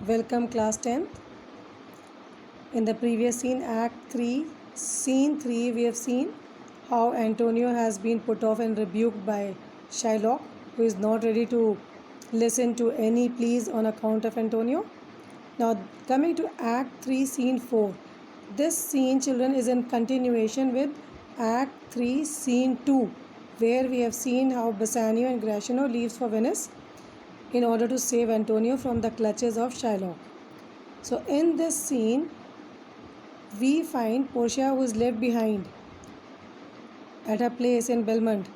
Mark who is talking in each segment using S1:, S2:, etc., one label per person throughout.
S1: Welcome class 10th. In the previous scene, Act 3, Scene 3, we have seen how Antonio has been put off and rebuked by Shylock, who is not ready to listen to any pleas on account of Antonio. Now, coming to Act 3, Scene 4. This scene, children, is in continuation with Act 3, Scene 2, where we have seen how Bassanio and Gratiano leaves for Venice in order to save Antonio from the clutches of Shylock. So, in this scene, we find Portia, who is left behind at her place in Belmont.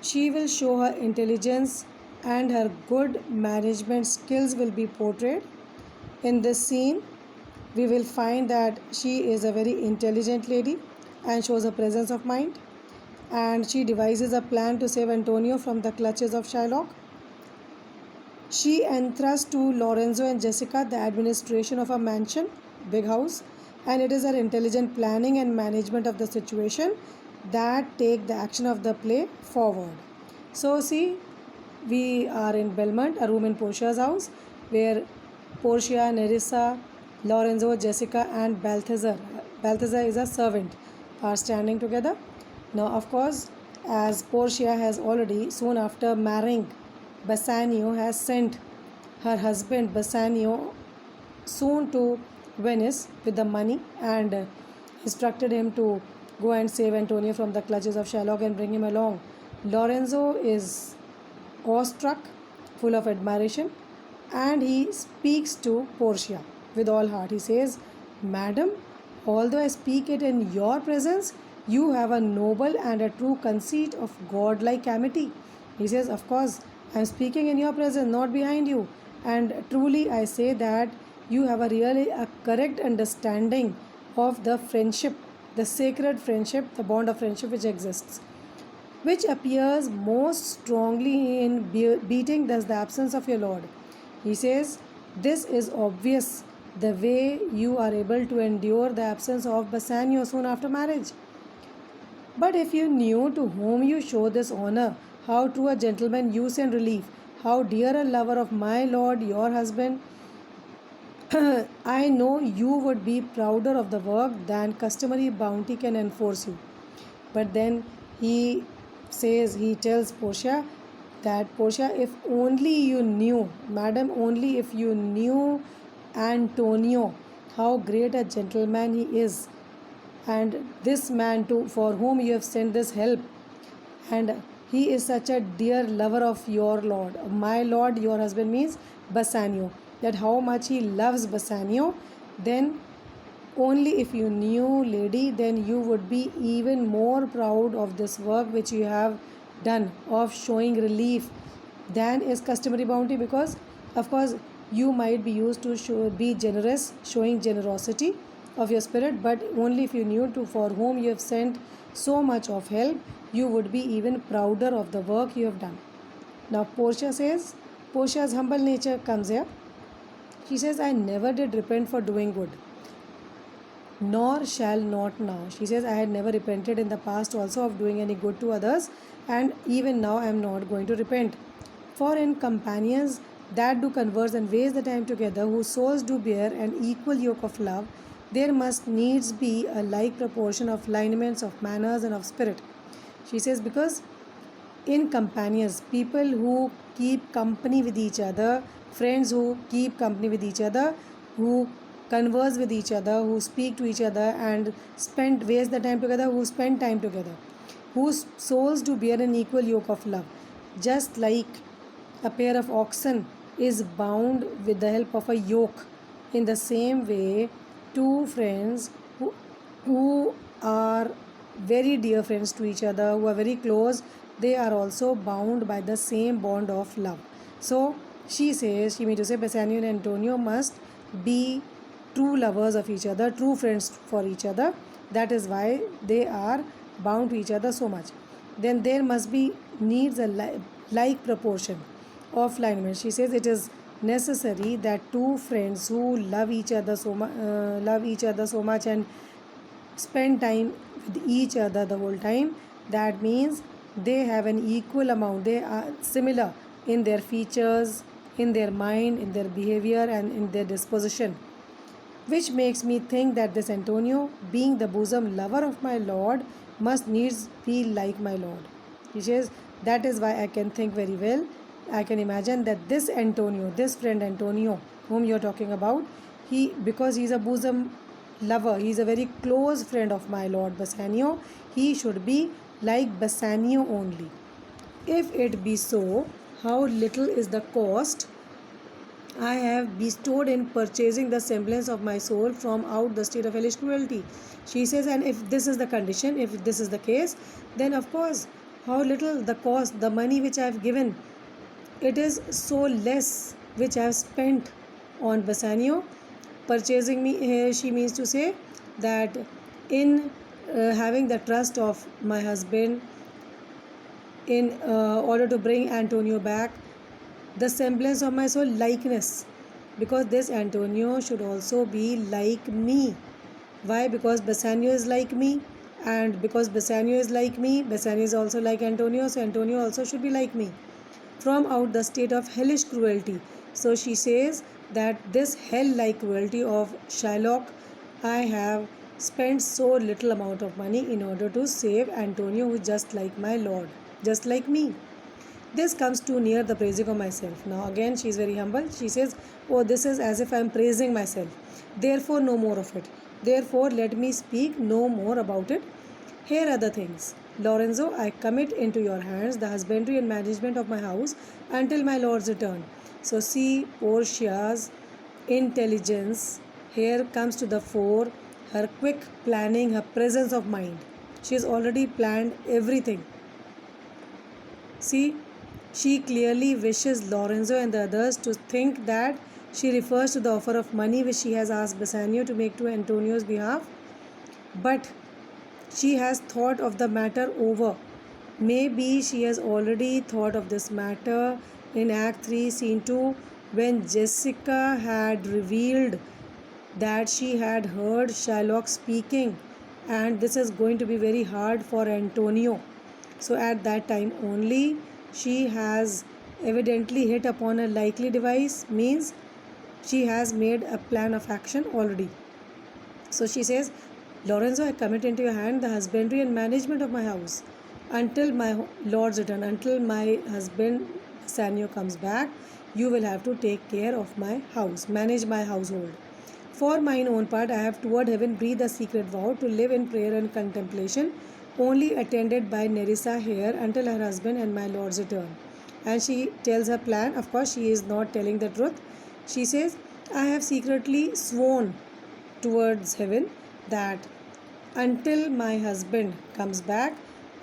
S1: She will show her intelligence and her good management skills will be portrayed. In this scene, we will find that she is a very intelligent lady and shows a presence of mind, and she devises a plan to save Antonio from the clutches of Shylock. She entrusts to Lorenzo and Jessica the administration of a mansion, big house, and it is her intelligent planning and management of the situation that take the action of the play forward. So see, we are in Belmont, a room in Portia's house, where Portia, Nerissa, Lorenzo, Jessica and Balthazar is a servant, are standing together. Now of course, as Portia has already, soon after marrying Bassanio, has sent her husband Bassanio soon to Venice with the money and instructed him to go and save Antonio from the clutches of Shylock and bring him along. Lorenzo is awestruck, full of admiration, and he speaks to Portia with all heart. He says, "Madam, although I speak it in your presence, you have a noble and a true conceit of godlike amity." He says, "Of course, I am speaking in your presence, not behind you. And truly I say that you have a correct understanding of the friendship, the sacred friendship, the bond of friendship which exists, which appears most strongly in beating thus the absence of your lord." He says, "This is obvious, the way you are able to endure the absence of Bassanio soon after marriage. But if you knew to whom you show this honor, how true a gentleman you send relief, how dear a lover of my lord your husband, I know you would be prouder of the work than customary bounty can enforce you." But then he tells Portia that, "Portia, if only you knew, madam, only if you knew Antonio, how great a gentleman he is, and this man too, for whom you have sent this help, and he is such a dear lover of your lord, my lord, your husband," means Bassanio, that how much he loves Bassanio, then only if you knew, lady, then you would be even more proud of this work which you have done of showing relief than is customary bounty, because of course you might be used to be generous, showing generosity of your spirit, but only if you knew to for whom you have sent so much of help, you would be even prouder of the work you have done. Now Portia's humble nature comes here. She says, "I never did repent for doing good, nor shall not now." She says, "I had never repented in the past also of doing any good to others, and even now I am not going to repent. For in companions that do converse and waste the time together, whose souls do bear an equal yoke of love, there must needs be a like proportion of lineaments of manners and of spirit." She says, because in companions, people who keep company with each other, friends who keep company with each other, who converse with each other, who speak to each other and waste the time together, who spend time together, whose souls do bear an equal yoke of love, just like a pair of oxen is bound with the help of a yoke. In the same way, two friends who are very dear friends to each other, who are very close, they are also bound by the same bond of love. So she means to say, Bassanio and Antonio must be true lovers of each other, true friends for each other. That is why they are bound to each other so much. Then there must be needs a like proportion of lineament. She says it is necessary that two friends who love each other so much and spend time with each other the whole time, that means they have an equal amount, they are similar in their features, in their mind, in their behavior, and in their disposition, which makes me think that this Antonio, being the bosom lover of my Lord, must needs be like my Lord. He says, that is why I can think very well. I can imagine that this Antonio, this friend Antonio, whom you are talking about, because he is a bosom lover, he is a very close friend of my Lord Bassanio, he should be like Bassanio only. If it be so, how little is the cost I have bestowed in purchasing the semblance of my soul from out the state of hellish cruelty. She says, and if this is the condition, if this is the case, then of course, how little the cost, the money which I have given, it is so less which I have spent on Bassanio. Purchasing me, here she means to say that in having the trust of my husband, in order to bring Antonio back, the semblance of my soul, likeness, because this Antonio should also be like me. Why? Because Bassanio is like me, and because Bassanio is like me, Bassanio is also like Antonio, so Antonio also should be like me, from out the state of hellish cruelty. So she says that this hell-like cruelty of Shylock, I have spent so little amount of money in order to save Antonio, who is just like my Lord, just like me. This comes too near the praising of myself. Now again she is very humble. She says, oh, this is as if I am praising myself. Therefore no more of it. Therefore let me speak no more about it. Here are the things. Lorenzo, I commit into your hands the husbandry and management of my house until my Lord's return. So see Portia's intelligence here comes to the fore, her quick planning, her presence of mind. She has already planned everything. See, she clearly wishes Lorenzo and the others to think that she refers to the offer of money which she has asked Bassanio to make to Antonio's behalf. But she has thought of the matter over. Maybe she has already thought of this matter in Act 3, Scene 2, when Jessica had revealed that she had heard Shylock speaking, and this is going to be very hard for Antonio. So at that time only she has evidently hit upon a likely device, means she has made a plan of action already. So she says, Lorenzo, I commit into your hand the husbandry and management of my house until my Lord's return, until my husband Bassanio comes back. You will have to take care of my house, manage my household. For mine own part, I have toward heaven breathed a secret vow to live in prayer and contemplation, only attended by Nerissa here until her husband and my Lord's return. And she tells her plan. Of course, she is not telling the truth. She says, I have secretly sworn towards heaven that until my husband comes back,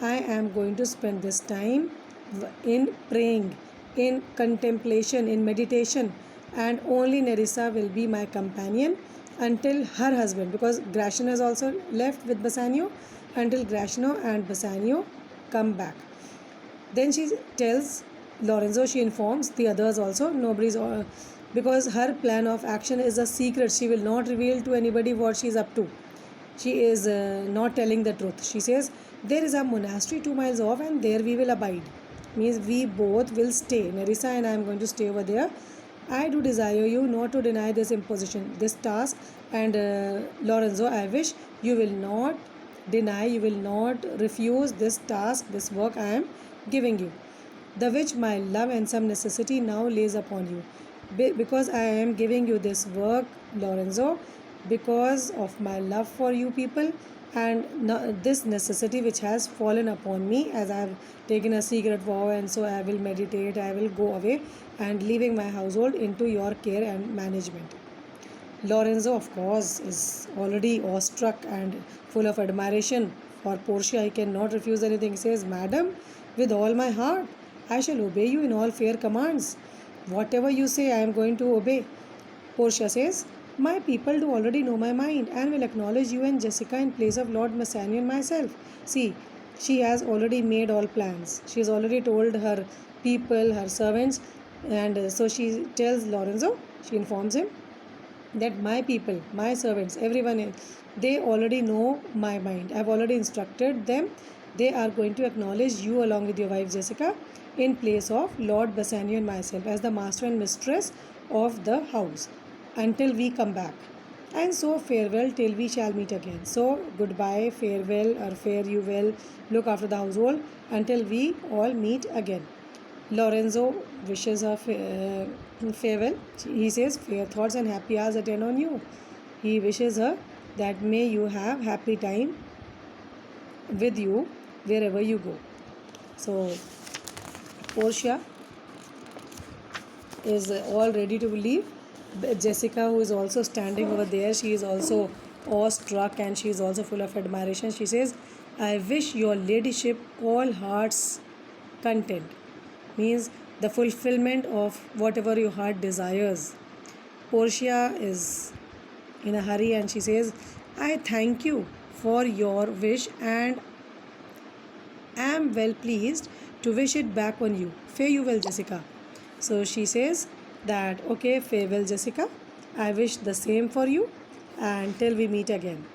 S1: I am going to spend this time in praying, in contemplation, in meditation, and only Nerissa will be my companion until her husband, because Gratiano is also left with Bassanio, until Gratiano and Bassanio come back. Then she tells Lorenzo, she informs the others also, nobody's because her plan of action is a secret. She will not reveal to anybody what she is up to. She is not telling the truth. She says, there is a monastery 2 miles off and there we will abide. Means we both will stay. Nerissa and I am going to stay over there. I do desire you not to deny this imposition, this task, and Lorenzo, I wish you will not deny, you will not refuse this task, this work I am giving you, the which my love and some necessity now lays upon you. Because I am giving you this work, Lorenzo, because of my love for you people, and this necessity which has fallen upon me, as I have taken a secret vow, and so I will meditate, I will go away and leaving my household into your care and management. Lorenzo, of course, is already awestruck and full of admiration for Portia. He cannot refuse anything. He says, Madam, with all my heart, I shall obey you in all fair commands. Whatever you say, I am going to obey. Portia says, my people do already know my mind and will acknowledge you and Jessica in place of Lord Bassanio and myself. See, she has already made all plans. She has already told her people, her servants, and so she tells Lorenzo, she informs him that my people, my servants, everyone else, they already know my mind. I have already instructed them. They are going to acknowledge you along with your wife Jessica in place of Lord Bassanio and myself as the master and mistress of the house until we come back. And so farewell till we shall meet again. So goodbye, farewell, or fare you well, look after the household until we all meet again. Lorenzo wishes her farewell. He says, fair thoughts and happy hours attend on you. He wishes her that may you have happy time with you wherever you go. So Portia is all ready to leave. Jessica, who is also standing over there, she is also awestruck and she is also full of admiration. She says, I wish your ladyship all hearts content. Means the fulfillment of whatever your heart desires. Portia is in a hurry and she says, I thank you for your wish and am well pleased to wish it back on you. Fare you well, Jessica. So she says that, okay, farewell, Jessica. I wish the same for you and till we meet again.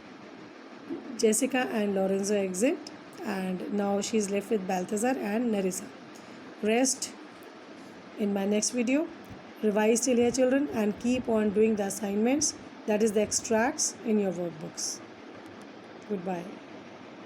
S1: Jessica and Lorenzo exit and now she is left with Balthazar and Nerissa. Rest in my next video. Revise till here, children, and keep on doing the assignments, that is the extracts in your workbooks. Goodbye.